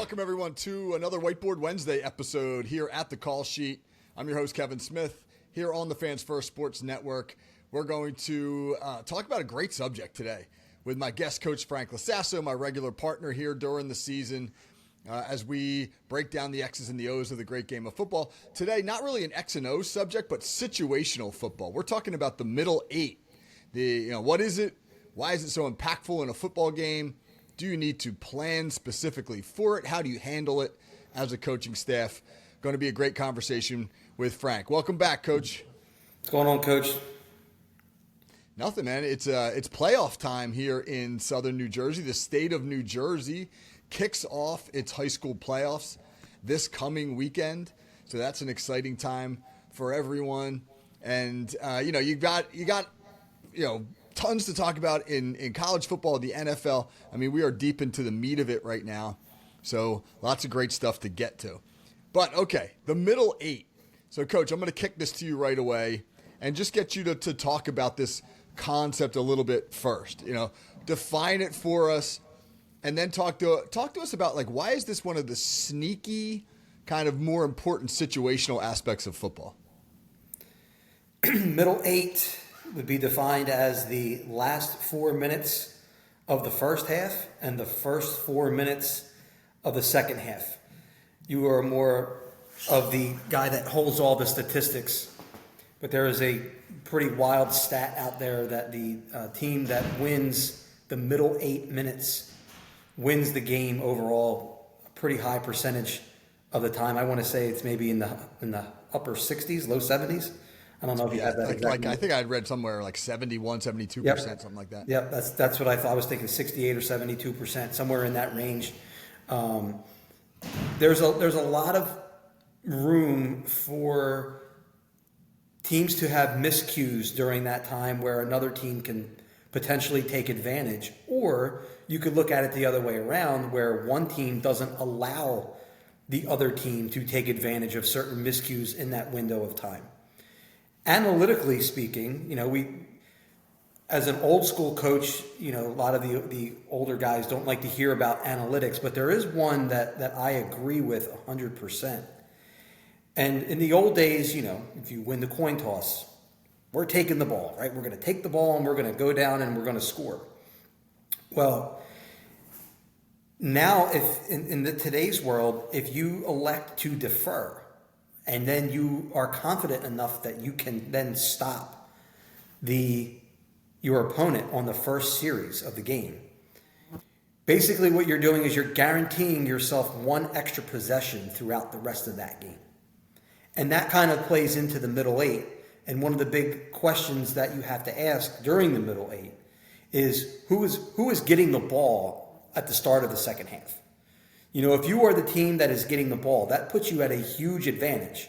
welcome everyone to another Whiteboard Wednesday episode here at the Call Sheet. I'm your host, Kevin Smith, here on the Fans First Sports Network. We're going to talk about a great subject today with my guest coach, Frank Lasasso, my regular partner here during the season, as we break down the X's and the O's of the great game of football. Today, not really an X and O subject, but situational football. We're talking about the middle eight. What is it? Why is it so impactful in a football game? Do you need to plan specifically for it? How do you handle it as a coaching staff? Going to be a great conversation with Frank. Welcome back, Coach. What's going on, Coach? Nothing, man. It's playoff time here in southern New Jersey. The state of New Jersey kicks off its high school playoffs this coming weekend, so that's an exciting time for everyone. And you got tons to talk about in college football, the NFL. I mean, we are deep into the meat of it right now, so lots of great stuff to get to. But, okay, the middle eight. So, Coach, I'm going to kick this to you right away and just get you to talk about this concept a little bit first. Define it for us, and then talk to us about, why is this one of the sneaky, kind of more important situational aspects of football? Middle eight would be defined as the last 4 minutes of the first half and the first 4 minutes of the second half. You are more of the guy that holds all the statistics, but there is a pretty wild stat out there that the team that wins the middle 8 minutes wins the game overall a pretty high percentage of the time. I want to say it's maybe in the upper 60s, low 70s. I don't know if you have that. I think I'd read somewhere 71, 72%, yep. Something like that. Yep, that's what I thought. I was thinking 68 or 72%, somewhere in that range. There's a lot of room for teams to have miscues during that time where another team can potentially take advantage. Or you could look at it the other way around where one team doesn't allow the other team to take advantage of certain miscues in that window of time. Analytically speaking, we, as an old school coach, a lot of the older guys don't like to hear about analytics, but there is one that I agree with 100%. And in the old days, if you win the coin toss, we're taking the ball, right? We're going to take the ball and we're going to go down and we're going to score. Well, now if in today's world, if you elect to defer, and then you are confident enough that you can then stop your opponent on the first series of the game. Basically what you're doing is you're guaranteeing yourself one extra possession throughout the rest of that game. And that kind of plays into the middle eight. And one of the big questions that you have to ask during the middle eight is who is getting the ball at the start of the second half? If you are the team that is getting the ball, that puts you at a huge advantage.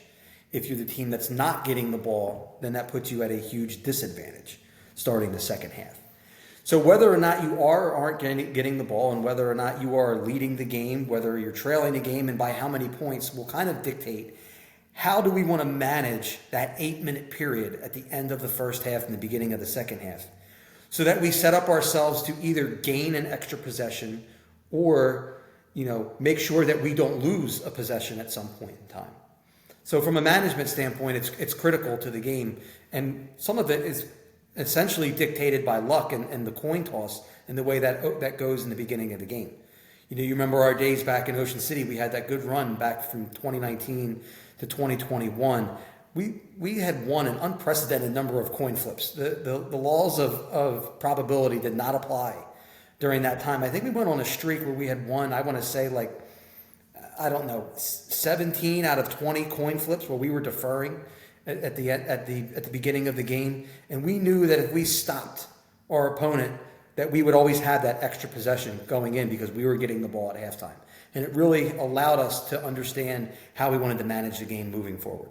If you're the team that's not getting the ball, then that puts you at a huge disadvantage starting the second half. So whether or not you are or aren't getting the ball and whether or not you are leading the game, whether you're trailing the game and by how many points will kind of dictate how do we want to manage that 8-minute period at the end of the first half and the beginning of the second half so that we set up ourselves to either gain an extra possession or make sure that we don't lose a possession at some point in time. So from a management standpoint, it's critical to the game. And some of it is essentially dictated by luck and the coin toss and the way that goes in the beginning of the game. You remember our days back in Ocean City, we had that good run back from 2019 to 2021. We had won an unprecedented number of coin flips. The laws of probability did not apply during that time. I think we went on a streak where we had won, I want to say 17 out of 20 coin flips where we were deferring at the beginning of the game. And we knew that if we stopped our opponent, that we would always have that extra possession going in because we were getting the ball at halftime. And it really allowed us to understand how we wanted to manage the game moving forward.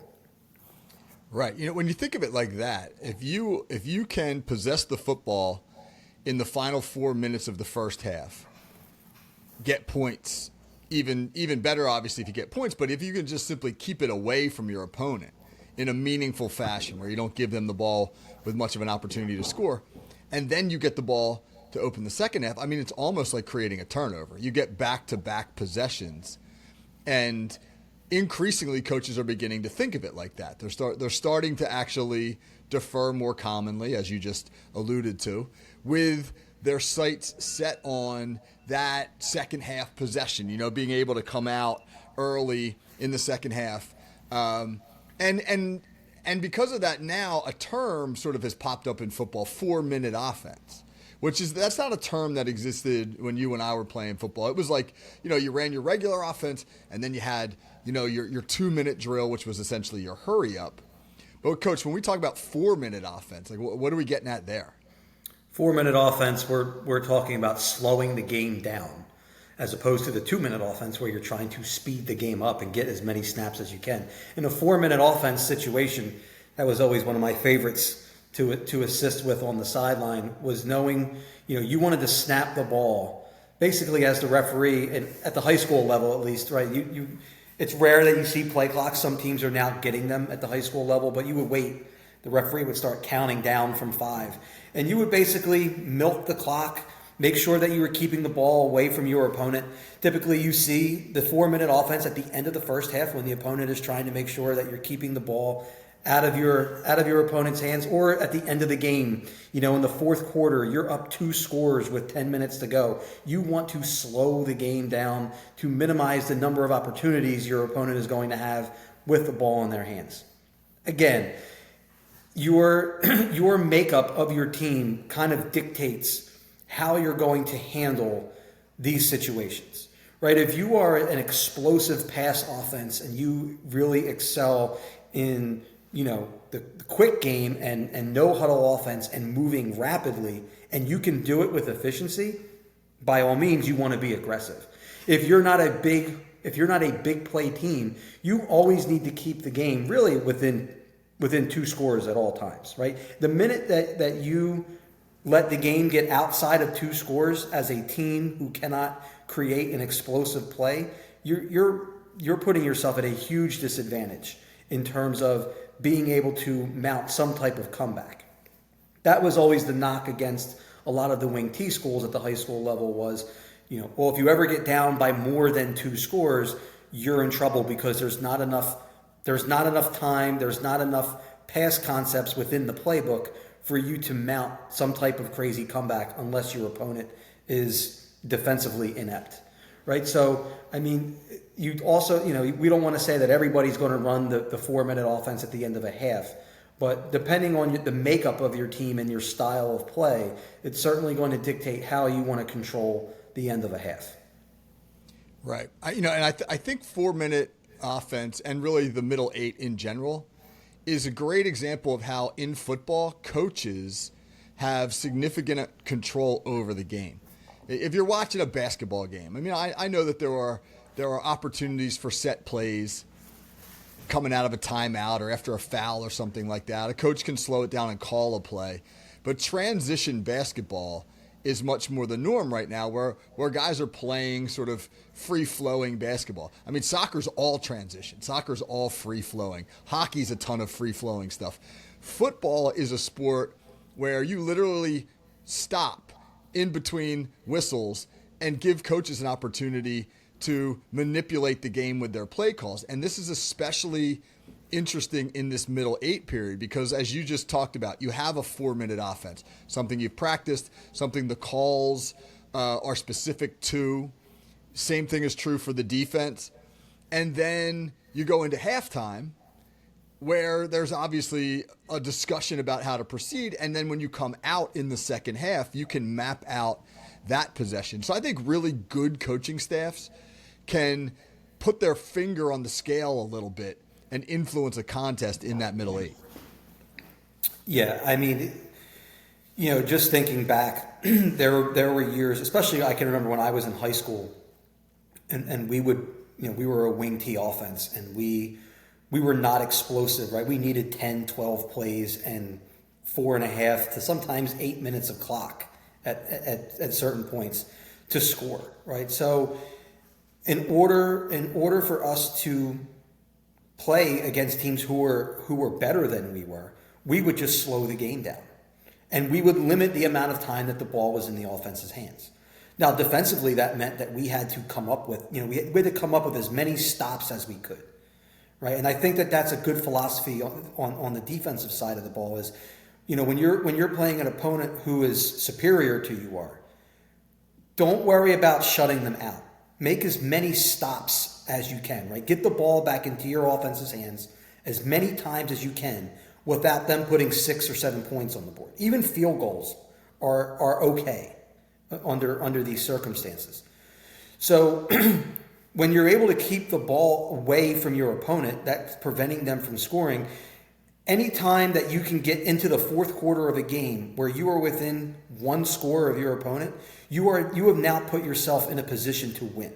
Right. When you think of it like that, if you can possess the football in the final 4 minutes of the first half, get points, even better, obviously, if you get points, but if you can just simply keep it away from your opponent in a meaningful fashion where you don't give them the ball with much of an opportunity to score, and then you get the ball to open the second half, I mean, it's almost like creating a turnover. You get back-to-back possessions, and increasingly coaches are beginning to think of it like that. They're starting to actually defer more commonly, as you just alluded to, with their sights set on that second half possession, being able to come out early in the second half. And because of that, now a term sort of has popped up in football, 4-minute offense, that's not a term that existed when you and I were playing football. It was like, you ran your regular offense, and then you had, your 2-minute drill, which was essentially your hurry up. But Coach, when we talk about 4-minute offense, like what are we getting at there? 4-minute offense, we're talking about slowing the game down, as opposed to the 2-minute offense where you're trying to speed the game up and get as many snaps as you can. In a 4-minute offense situation, that was always one of my favorites to assist with on the sideline, was knowing, you wanted to snap the ball. Basically, as the referee, and at the high school level at least, right, it's rare that you see play clocks. Some teams are now getting them at the high school level, but you would wait. The referee would start counting down from 5. And you would basically milk the clock, make sure that you were keeping the ball away from your opponent. Typically, you see the 4-minute offense at the end of the first half when the opponent is trying to make sure that you're keeping the ball out of your opponent's hands, or at the end of the game, in the fourth quarter, you're up 2 scores with 10 minutes to go. You want to slow the game down to minimize the number of opportunities your opponent is going to have with the ball in their hands. Again, your makeup of your team kind of dictates how you're going to handle these situations, right? If you are an explosive pass offense and you really excel in the quick game and no huddle offense and moving rapidly, and you can do it with efficiency, by all means, you want to be aggressive. If you're not a big play team, you always need to keep the game really within 2 scores at all times, right? The minute that you let the game get outside of 2 scores as a team who cannot create an explosive play, you're putting yourself at a huge disadvantage in terms of being able to mount some type of comeback. That was always the knock against a lot of the wing T schools at the high school level was, well, if you ever get down by more than 2 scores, you're in trouble because there's not enough time, there's not enough pass concepts within the playbook for you to mount some type of crazy comeback unless your opponent is defensively inept, right? So, I mean, you also, we don't want to say that everybody's going to run the 4-minute offense at the end of a half, but depending on the makeup of your team and your style of play, it's certainly going to dictate how you want to control the end of a half. Right. I think 4-minute offense and really the middle 8 in general is a great example of how in football coaches have significant control over the game. If you're watching a basketball game, I mean, I know that there are opportunities for set plays coming out of a timeout or after a foul or something like that. A coach can slow it down and call a play. But transition basketball is much more the norm right now where guys are playing sort of free-flowing basketball. I mean, soccer's all transition. Soccer's all free-flowing. Hockey's a ton of free-flowing stuff. Football is a sport where you literally stop in between whistles and give coaches an opportunity to manipulate the game with their play calls. And this is especially interesting in this middle 8 period because, as you just talked about, you have a 4-minute offense, something you've practiced, something the calls are specific to. Same thing is true for the defense. And then you go into halftime where there's obviously a discussion about how to proceed. And then when you come out in the second half, you can map out that possession. So I think really good coaching staffs can put their finger on the scale a little bit and influence a contest in that middle 8. Yeah, I mean, just thinking back, there were years, especially I can remember when I was in high school, and we would, we were a wing T offense, and we were not explosive, right? We needed 10, 12 plays and 4.5 to sometimes 8 minutes of clock at certain points to score, right? So in order for us to play against teams who were better than we were, we would just slow the game down. And we would limit the amount of time that the ball was in the offense's hands. Now, defensively, that meant that we had to come up with, we had to come up with as many stops as we could, right? And I think that that's a good philosophy on the defensive side of the ball is, when you're playing an opponent who is superior to you are, don't worry about shutting them out. Make as many stops as you can, right? Get the ball back into your offense's hands as many times as you can without them putting 6 or 7 points on the board. Even field goals are okay under these circumstances. So when you're able to keep the ball away from your opponent, that's preventing them from scoring. Any time that you can get into the fourth quarter of a game where you are within one score of your opponent, you have now put yourself in a position to win.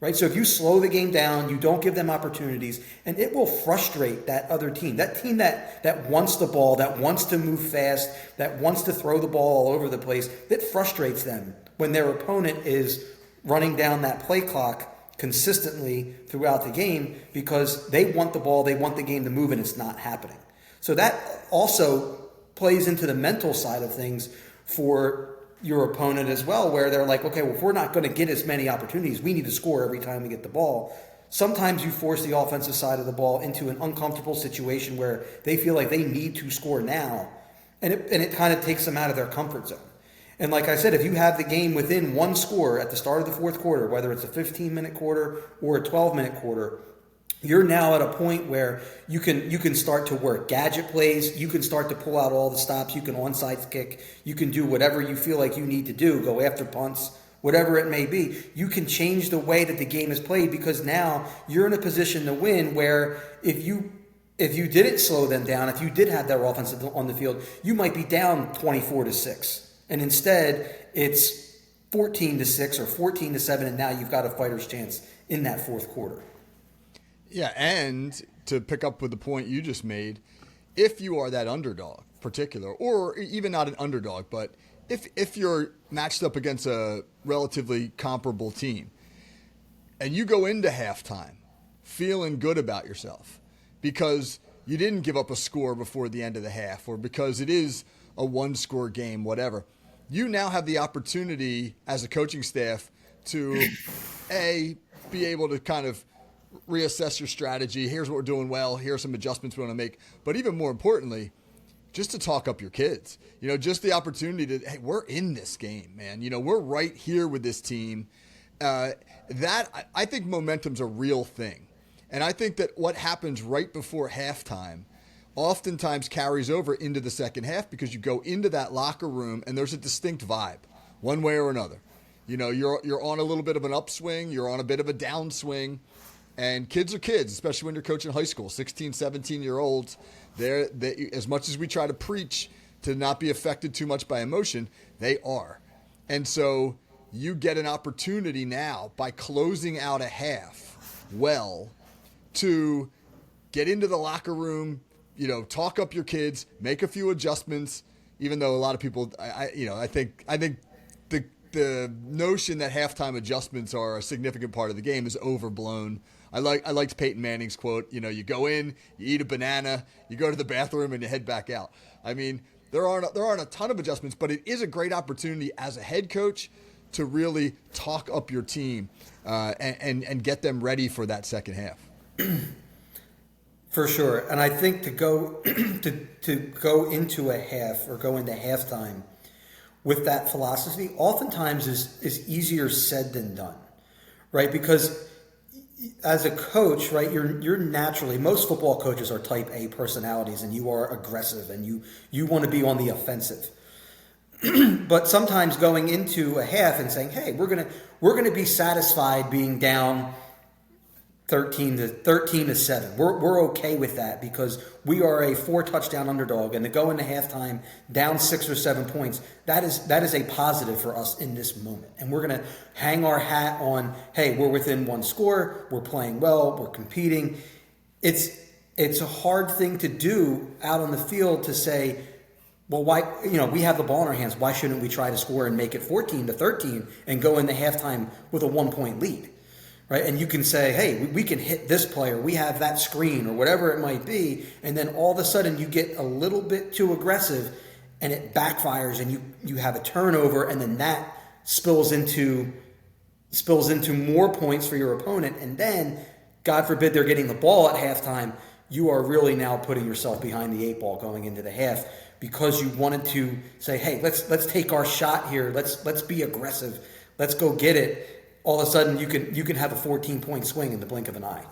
Right? So if you slow the game down, you don't give them opportunities, and it will frustrate that other team. That team that wants the ball, that wants to move fast, that wants to throw the ball all over the place, it frustrates them when their opponent is running down that play clock consistently throughout the game because they want the ball, they want the game to move, and it's not happening. So that also plays into the mental side of things for your opponent as well, where they're like, okay, well, if we're not going to get as many opportunities, we need to score every time we get the ball. Sometimes you force the offensive side of the ball into an uncomfortable situation where they feel like they need to score now, and it kind of takes them out of their comfort zone. And like I said, if you have the game within one score at the start of the fourth quarter, whether it's a 15-minute quarter or a 12-minute quarter, you're now at a point where you can start to work gadget plays. You can start to pull out all the stops. You can onside kick. You can do whatever you feel like you need to do, go after punts, whatever it may be. You can change the way that the game is played because now you're in a position to win where if you didn't slow them down, if you did have their offense on the field, you might be down 24-6. And instead, it's 14-6 or 14-7, and now you've got a fighter's chance in that fourth quarter. Yeah, and to pick up with the point you just made, if you are that underdog, particular, or even not an underdog, but if you're matched up against a relatively comparable team, and you go into halftime feeling good about yourself because you didn't give up a score before the end of the half, or because it is a one-score game, whatever, you now have the opportunity as a coaching staff to, be able to kind of reassess your strategy. Here's what we're doing well. Here are some adjustments we want to make. But even more importantly, just to talk up your kids. Just the opportunity to, hey, we're in this game, man. We're right here with this team. I think momentum's a real thing. And I think that what happens right before halftime oftentimes carries over into the second half because you go into that locker room and there's a distinct vibe, one way or another. You're on a little bit of an upswing. You're on a bit of a downswing. And kids are kids, especially when you're coaching high school, 16, 17-year-olds. They, as much as we try to preach to not be affected too much by emotion, they are. And so you get an opportunity now by closing out a half well to get into the locker room, talk up your kids, make a few adjustments, even though a lot of people, I think the notion that halftime adjustments are a significant part of the game is overblown. I liked Peyton Manning's quote, you go in, you eat a banana, you go to the bathroom, and you head back out. I mean, there aren't a ton of adjustments, but it is a great opportunity as a head coach to really talk up your team and get them ready for that second half. For sure. And I think to go to go into a half or go into halftime with that philosophy oftentimes is easier said than done, right? Because as a coach, right, you're naturally, most football coaches are type A personalities and you are aggressive and you want to be on the offensive. But sometimes going into a half and saying, hey, we're gonna be satisfied being down 13 to 7. We're okay with that because we are a 4-touchdown underdog, and to go into halftime down 6 or 7 points, that is a positive for us in this moment. And we're going to hang our hat on, hey, we're within one score, we're playing well, we're competing. It's a hard thing to do out on the field to say, well, why, we have the ball in our hands. Why shouldn't we try to score and make it 14 to 13 and go into halftime with a 1-point lead? Right? And you can say, hey, we can hit this player. We have that screen or whatever it might be. And then all of a sudden you get a little bit too aggressive and it backfires and you have a turnover, and then that spills into more points for your opponent, and then God forbid they're getting the ball at halftime, you are really now putting yourself behind the 8 ball going into the half because you wanted to say, hey, let's take our shot here. Let's be aggressive. Let's go get it. All of a sudden you can have a 14-point swing in the blink of an eye.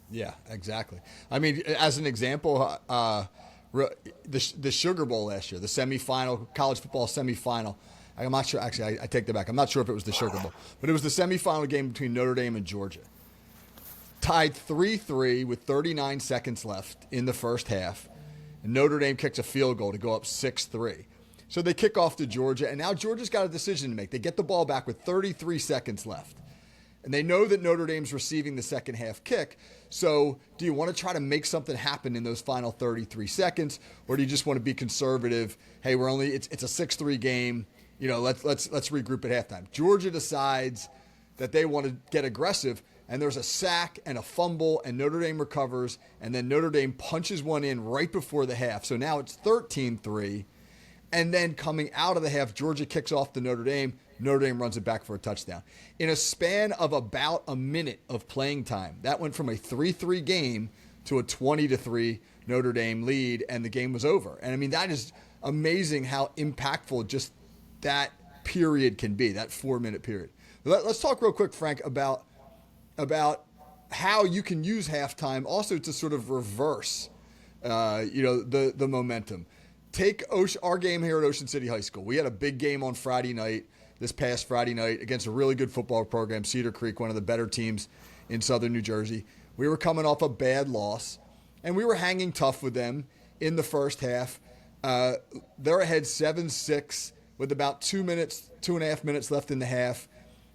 Yeah, exactly. I mean, as an example, the Sugar Bowl last year, the semifinal, college football semifinal. I'm not sure. Actually, I take that back. I'm not sure if it was the Sugar Bowl, but it was the semifinal game between Notre Dame and Georgia. Tied 3-3 with 39 seconds left in the first half. And Notre Dame kicks a field goal to go up 6-3. So they kick off to Georgia, and now Georgia's got a decision to make. They get the ball back with 33 seconds left. And they know that Notre Dame's receiving the second half kick. So do you want to try to make something happen in those final 33 seconds? Or do you just want to be conservative? Hey, it's a 6-3 game. Let's regroup at halftime. Georgia decides that they want to get aggressive, and there's a sack and a fumble, and Notre Dame recovers, and then Notre Dame punches one in right before the half. So now it's 13-3. And then coming out of the half, Georgia kicks off to Notre Dame. Notre Dame runs it back for a touchdown. In a span of about a minute of playing time, that went from a 3-3 game to a 20-3 Notre Dame lead, and the game was over. And I mean, that is amazing how impactful just that period can be, that 4-minute period. Let's talk real quick, Frank, about how you can use halftime also to sort of reverse, the momentum. Take our game here at Ocean City High School. We had a big game on this past Friday night against a really good football program, Cedar Creek, one of the better teams in southern New Jersey. We were coming off a bad loss, and we were hanging tough with them in the first half. They're ahead 7-6 with about 2.5 minutes left in the half.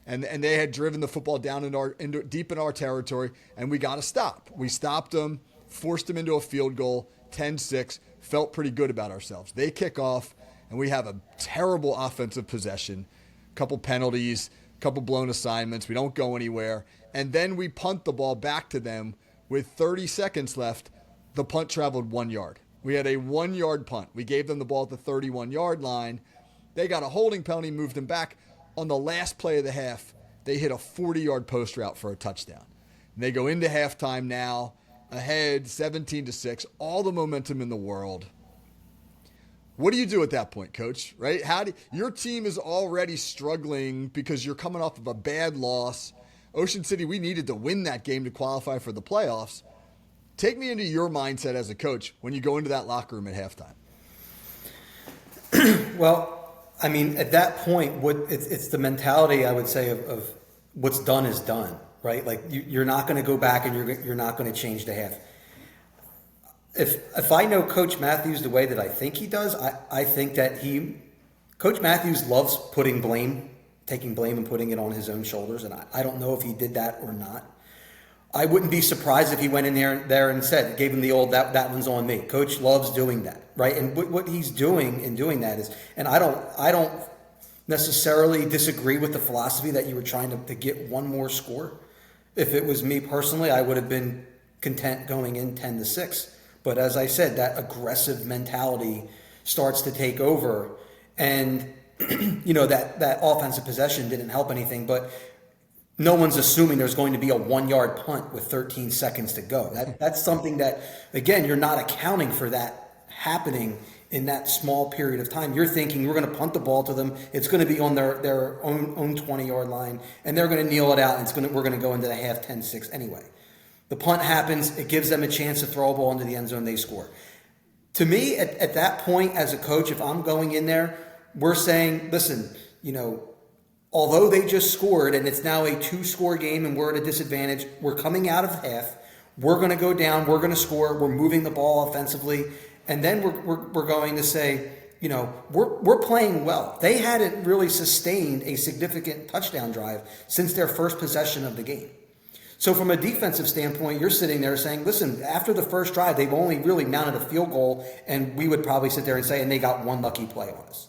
And they had driven the football down deep in our territory, and we got to stop. We stopped them, forced them into a field goal, 10-6, felt pretty good about ourselves. They kick off, and we have a terrible offensive possession, a couple penalties, a couple blown assignments. We don't go anywhere. And then we punt the ball back to them with 30 seconds left. The punt traveled 1 yard. We had a 1-yard punt. We gave them the ball at the 31-yard line. They got a holding penalty, moved them back. On the last play of the half, they hit a 40-yard post route for a touchdown. And they go into halftime now, ahead 17-6, all the momentum in the world. What do you do at that point, Coach? Right? Your team is already struggling because you're coming off of a bad loss. Ocean City, we needed to win that game to qualify for the playoffs. Take me into your mindset as a coach when you go into that locker room at halftime. Well, I mean, at that point, it's the mentality, I would say, of what's done is done, right? Like you're not going to go back and you're not going to change the half. If I know Coach Matthews the way that I think he does, I think that Coach Matthews loves taking blame and putting it on his own shoulders, and I don't know if he did that or not. I wouldn't be surprised if he went in there and gave him the old, that one's on me. Coach loves doing that, right? And what he's doing in doing that is, and I don't necessarily disagree with the philosophy that you were trying to get one more score. If it was me personally, I would have been content going in 10-6. But as I said, that aggressive mentality starts to take over, and that offensive possession didn't help anything, but no one's assuming there's going to be a 1-yard punt with 13 seconds to go. That's something that, again, you're not accounting for that happening in that small period of time. You're thinking we're going to punt the ball to them. It's going to be on their own 20-yard line, and they're going to kneel it out, and we're going to go into the half 10-6 anyway. The punt happens. It gives them a chance to throw a ball into the end zone. They score. To me, at that point, as a coach, if I'm going in there, we're saying, listen, although they just scored and it's now a 2-score game and we're at a disadvantage, we're coming out of half. We're going to go down. We're going to score. We're moving the ball offensively. And then we're going to say, we're playing well. They hadn't really sustained a significant touchdown drive since their first possession of the game. So from a defensive standpoint, you're sitting there saying, listen, after the first drive, they've only really mounted a field goal, and we would probably sit there and say, and they got one lucky play on us.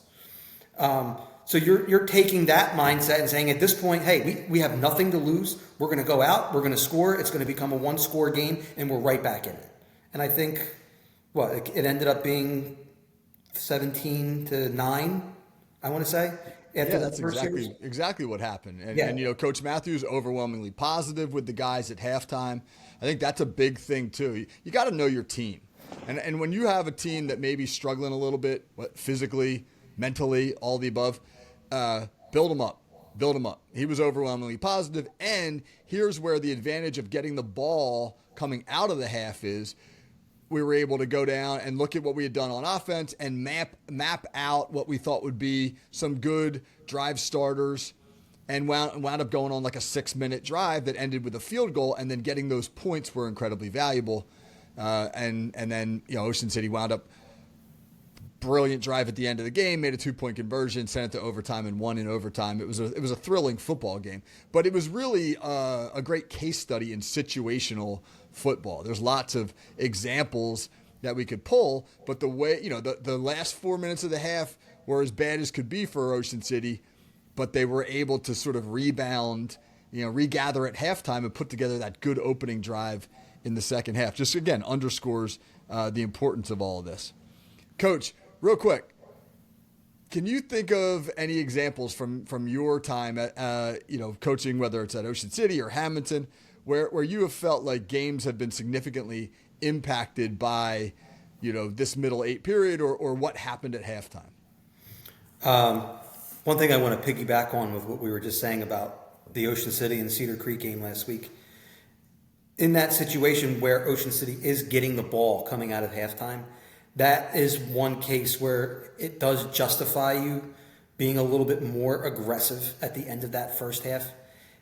So you're taking that mindset and saying at this point, hey, we have nothing to lose. We're going to go out. We're going to score. It's going to become a 1-score game, and we're right back in it. And I think, it ended up being 17-9, I want to say. After That's first series. exactly what happened. Yeah. And Coach Matthews overwhelmingly positive with the guys at halftime. I think that's a big thing too. You got to know your team, and when you have a team that may be struggling a little bit, physically, mentally, all the above, build them up. Build him up. He was overwhelmingly positive, and here's where the advantage of getting the ball coming out of the half is. We were able to go down and look at what we had done on offense and map out what we thought would be some good drive starters, and wound up going on like a 6-minute drive that ended with a field goal, and then getting those points were incredibly valuable. And then Ocean City wound up brilliant drive at the end of the game, made a 2-point conversion, sent it to overtime, and won in overtime. It was a thrilling football game, but it was really a great case study in situational football. There's lots of examples that we could pull, but the way the last 4 minutes of the half were as bad as could be for Ocean City, but they were able to sort of rebound, regather at halftime and put together that good opening drive in the second half. Just again underscores the importance of all of this. Coach, real quick, can you think of any examples from your time at coaching, whether it's at Ocean City or Hamilton, where you have felt like games have been significantly impacted by this middle 8 period or what happened at halftime? One thing I want to piggyback on with what we were just saying about the Ocean City and Cedar Creek game last week. In that situation where Ocean City is getting the ball coming out of halftime, that is one case where it does justify you being a little bit more aggressive at the end of that first half.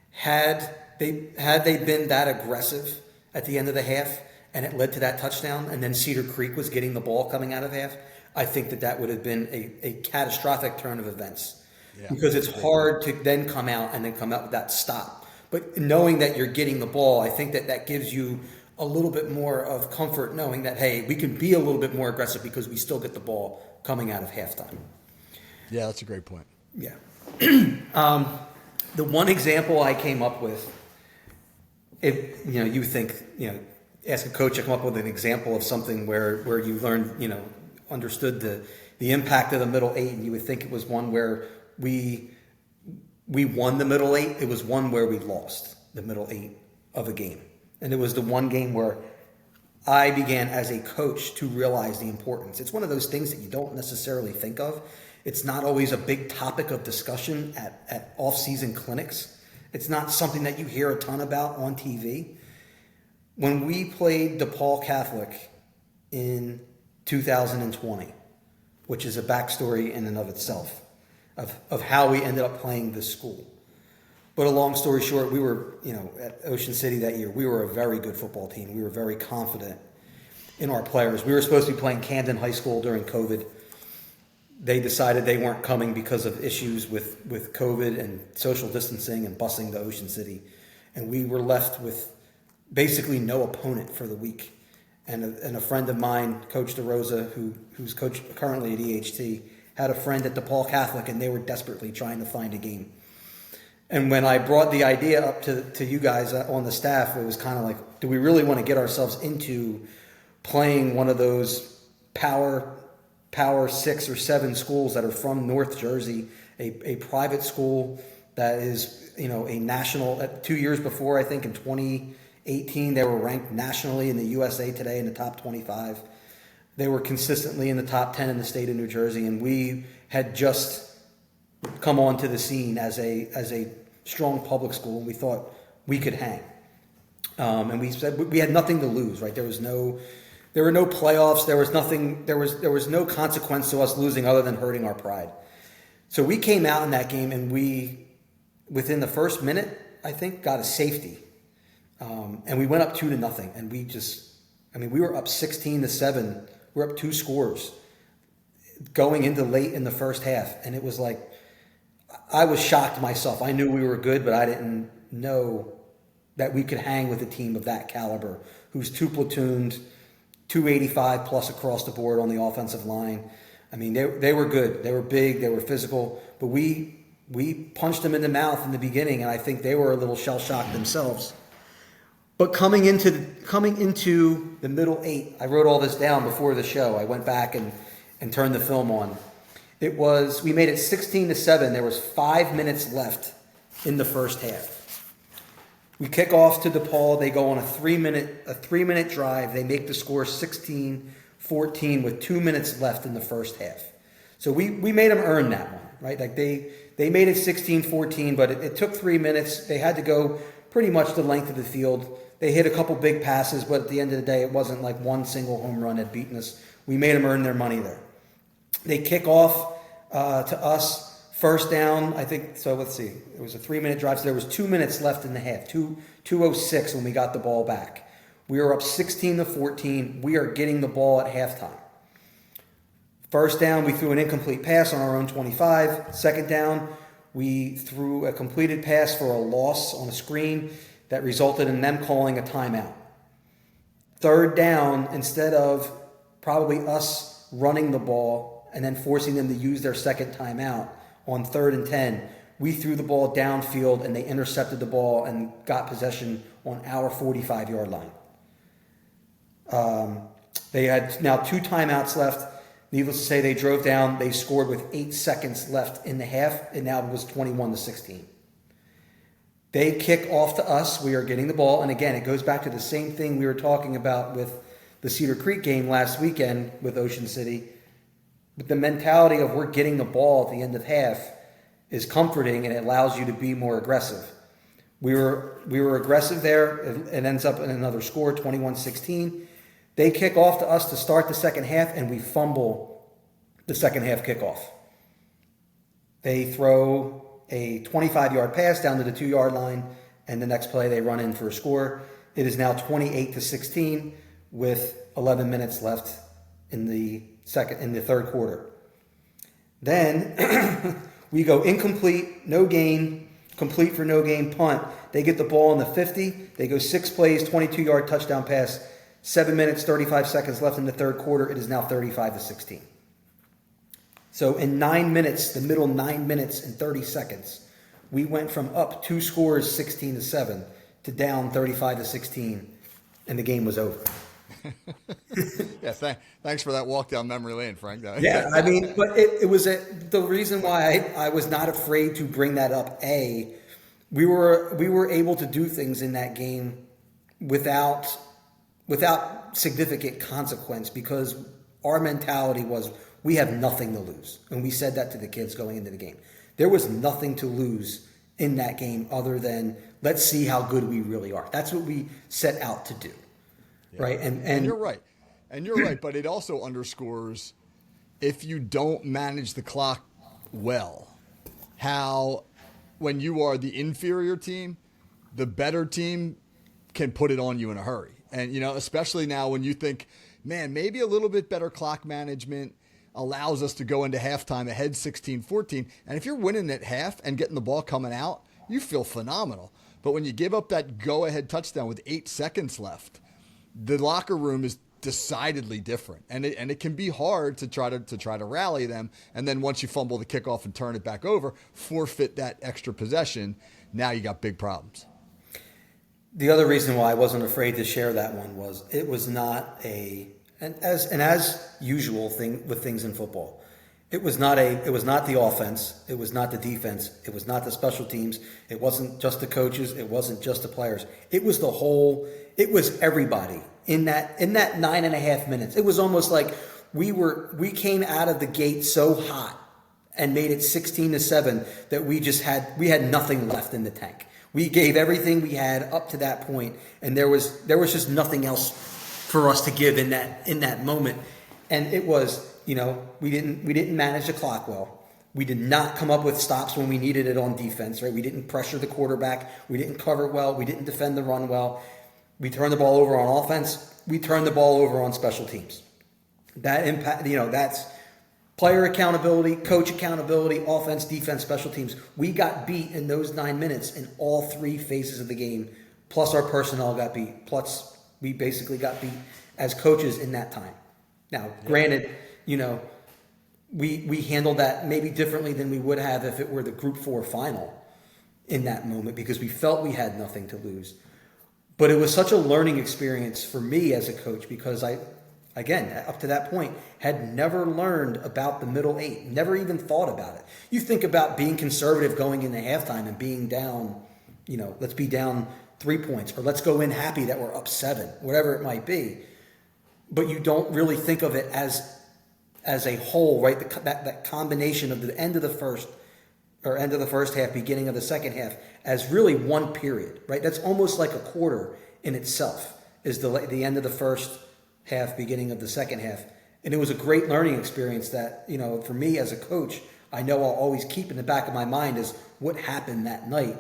Had they been that aggressive at the end of the half and it led to that touchdown, and then Cedar Creek was getting the ball coming out of half, I think that would have been a catastrophic turn of events. Yeah, because it's hard to then come out with that stop. But knowing that you're getting the ball, I think that gives you a little bit more of comfort knowing that, hey, we can be a little bit more aggressive because we still get the ball coming out of halftime. Yeah, that's a great point. Yeah. The one example I came up with, you think, ask a coach to come up with an example of something where you learned, understood the impact of the middle 8, and you would think it was one where we won the middle 8. It was one where we lost the middle 8 of a game. And it was the one game where I began as a coach to realize the importance. It's one of those things that you don't necessarily think of. It's not always a big topic of discussion at off-season clinics. It's not something that you hear a ton about on TV. When we played DePaul Catholic in 2020, which is a backstory in and of itself of how we ended up playing this school. But a long story short, we were, at Ocean City that year, we were a very good football team. We were very confident in our players. We were supposed to be playing Camden High School during COVID. They decided they weren't coming because of issues with COVID and social distancing and busing to Ocean City. And we were left with basically no opponent for the week. And a friend of mine, Coach DeRosa, who's coach currently at EHT, had a friend at DePaul Catholic, and they were desperately trying to find a game. And when I brought the idea up to you guys on the staff, it was kind of like, do we really want to get ourselves into playing one of those power 6 or 7 schools that are from North Jersey, a private school that is, a national, 2 years before, I think in 2018, they were ranked nationally in the USA Today in the top 25. They were consistently in the top 10 in the state of New Jersey, and we had just come onto the scene as a strong public school, and we thought we could hang. And we said we had nothing to lose, right? There were no playoffs. There was nothing. There was no consequence to us losing other than hurting our pride. So we came out in that game, and we, within the first minute, I think, got a safety, and we went up 2-0, and we were up 16-7. We're up 2 scores going into late in the first half, and it was like I was shocked myself. I knew we were good, but I didn't know that we could hang with a team of that caliber, who's 2 platooned, 285 plus across the board on the offensive line. I mean, they were good. They were big. They were physical. But we punched them in the mouth in the beginning, and I think they were a little shell-shocked themselves. But coming into the middle 8, I wrote all this down before the show. I went back and and turned the film on. We made it 16-7. There was 5 minutes left in the first half. We kick off to DePaul. They go on a 3-minute drive. They make the score 16-14 with 2 minutes left in the first half. So we made them earn that one, right? Like they made it 16-14, but it took 3 minutes. They had to go pretty much the length of the field. They hit a couple big passes, but at the end of the day, it wasn't like one single home run had beaten us. We made them earn their money there. They kick off to us. First down, I think, so let's see. It was a 3-minute drive, so there was 2 minutes left in the half, 2:06 when we got the ball back. We were up 16-14. We are getting the ball at halftime. First down, we threw an incomplete pass on our own 25. Second down, we threw a completed pass for a loss on a screen that resulted in them calling a timeout. Third down, instead of probably us running the ball and then forcing them to use their second timeout, on 3rd and 10, we threw the ball downfield and they intercepted the ball and got possession on our 45-yard line. They had now 2 timeouts left. Needless to say, they drove down. They scored with 8 seconds left in the half, and now it was 21-16. They kick off to us. We are getting the ball. And again, it goes back to the same thing we were talking about with the Cedar Creek game last weekend with Ocean City. But the mentality of we're getting the ball at the end of half is comforting, and it allows you to be more aggressive. We were aggressive there. It ends up in another score, 21-16. They kick off to us to start the second half, and we fumble the second half kickoff. They throw a 25-yard pass down to the 2-yard line, and the next play they run in for a score. It is now 28-16 with 11 minutes left in the third quarter. Then we go incomplete, no gain, complete for no gain, punt. They get the ball in the 50. They go 6 plays, 22-yard touchdown pass. 7 minutes, 35 seconds left in the third quarter. It is now 35-16. So in 9 minutes, the middle 9 minutes and 30 seconds, we went from up 2 scores, 16-7, to down 35-16, and the game was over. Yeah, thanks for that walk down memory lane, Frank. Yeah, I mean, but it was the reason why I was not afraid to bring that up. We were able to do things in that game without significant consequence because our mentality was we have nothing to lose, and we said that to the kids going into the game. There was nothing to lose in that game other than let's see how good we really are. That's what we set out to do. Yeah. Right. And you're right. And you're right. But it also underscores if you don't manage the clock well, how when you are the inferior team, the better team can put it on you in a hurry. And, especially now when you think, man, maybe a little bit better clock management allows us to go into halftime ahead 16-14. And if you're winning at half and getting the ball coming out, you feel phenomenal. But when you give up that go-ahead touchdown with 8 seconds left, the locker room is decidedly different, and it can be hard to try to rally them. And then once you fumble the kickoff and turn it back over, forfeit that extra possession, now you got big problems. The other reason why I wasn't afraid to share that one was it was not as usual thing with things in football. It was not the offense. It was not the defense. It was not the special teams. It wasn't just the coaches. It wasn't just the players. It was the whole. It was everybody in that 9.5 minutes. It was almost like we came out of the gate so hot and made it 16-7 that we had nothing left in the tank. We gave everything we had up to that point, and there was just nothing else for us to give in that moment. And it was, we didn't manage the clock well. We did not come up with stops when we needed it on defense, right? We didn't pressure the quarterback. We didn't cover well. We didn't defend the run well. We turned the ball over on offense. We turned the ball over on special teams. That impact, that's player accountability, coach accountability, offense, defense, special teams. We got beat in those 9 minutes in all 3 phases of the game. Plus our personnel got beat. Plus we basically got beat as coaches in that time. Now, granted, we handled that maybe differently than we would have if it were the Group 4 final in that moment because we felt we had nothing to lose. But it was such a learning experience for me as a coach because again, up to that point, had never learned about the middle eight, never even thought about it. You think about being conservative going into halftime and being down, let's be down 3 points, or let's go in happy that we're up 7, whatever it might be. But you don't really think of it as a whole, right? That combination of the end of the first half, beginning of the second half, as really one period, right? That's almost like a quarter in itself, is the end of the first half, beginning of the second half. And it was a great learning experience that, for me as a coach, I know I'll always keep in the back of my mind is what happened that night.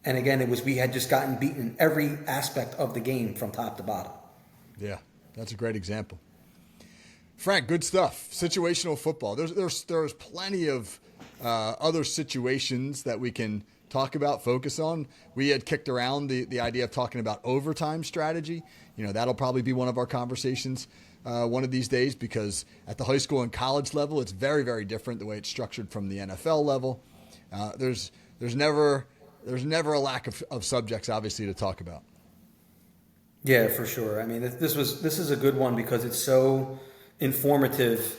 And again, we had just gotten beaten in every aspect of the game from top to bottom. Yeah, that's a great example. Frank, good stuff. Situational football. There's plenty of other situations that we can talk about, focus on. We had kicked around the idea of talking about overtime strategy. That'll probably be one of our conversations one of these days, because at the high school and college level, it's very, very different the way it's structured from the NFL level. There's never a lack of subjects, obviously, to talk about. Yeah, for sure. I mean, this is a good one because it's so informative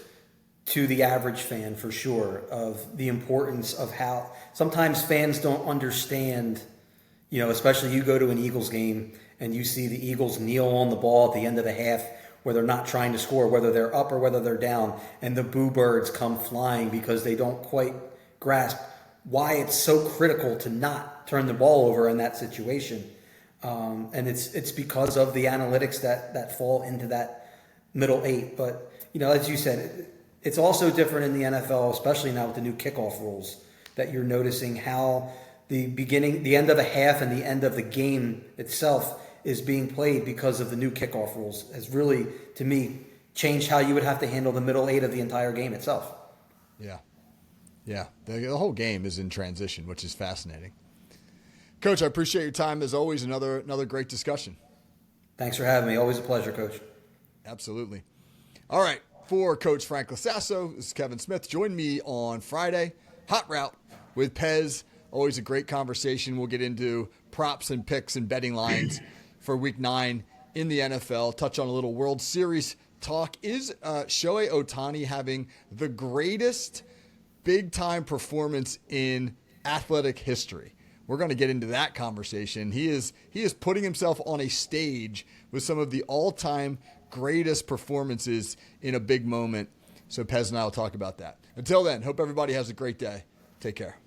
to the average fan, for sure, of the importance of how sometimes fans don't understand, especially you go to an Eagles game and you see the Eagles kneel on the ball at the end of the half where they're not trying to score, whether they're up or whether they're down, and the boo birds come flying because they don't quite grasp why it's so critical to not turn the ball over in that situation. And it's because of the analytics that fall into that middle eight. But, as you said, it's also different in the NFL, especially now with the new kickoff rules, that you're noticing how the end of a half and the end of the game itself is being played because of the new kickoff rules has really, to me, changed how you would have to handle the middle eight of the entire game itself. Yeah. Yeah. The whole game is in transition, which is fascinating. Coach, I appreciate your time. As always, another great discussion. Thanks for having me. Always a pleasure, Coach. Absolutely. All right. For Coach Frank Lasasso, this is Kevin Smith. Join me on Friday, Hot Route with Pez. Always a great conversation. We'll get into props and picks and betting lines for Week 9 in the NFL. Touch on a little World Series talk. Is Shohei Ohtani having the greatest big-time performance in athletic history? We're going to get into that conversation. He is putting himself on a stage with some of the all-time greatest performances in a big moment. So Pez and I will talk about that. Until then, hope everybody has a great day. Take care.